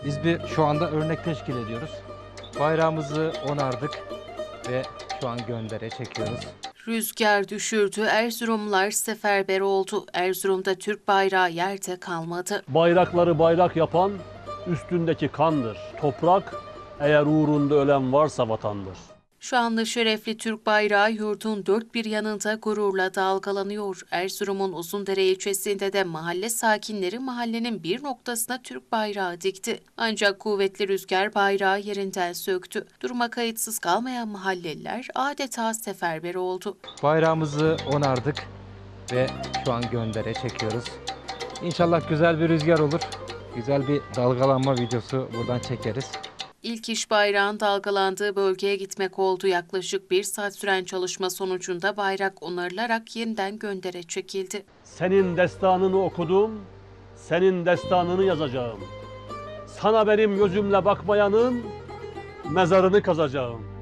Biz şu anda örnek teşkil ediyoruz. Bayrağımızı onardık ve şu an göndere çekiyoruz. Rüzgar düşürdü, Erzurumlar seferber oldu. Erzurum'da Türk bayrağı yerde kalmadı. Bayrakları bayrak yapan üstündeki kandır. Toprak eğer uğrunda ölen varsa vatandır. Şanlı şerefli Türk bayrağı yurdun dört bir yanında gururla dalgalanıyor. Erzurum'un Uzundere ilçesinde de mahalle sakinleri mahallenin bir noktasına Türk bayrağı dikti. Ancak kuvvetli rüzgar bayrağı yerinden söktü. Duruma kayıtsız kalmayan mahalleliler adeta seferber oldu. Bayrağımızı onardık ve şu an göndere çekiyoruz. İnşallah güzel bir rüzgar olur. Güzel bir dalgalanma videosu buradan çekeriz. İlk iş bayrağın dalgalandığı bölgeye gitmek oldu. Yaklaşık 1 saat süren çalışma sonucunda bayrak onarılarak yeniden göndere çekildi. Senin destanını okudum, senin destanını yazacağım. Sana benim gözümle bakmayanın mezarını kazacağım.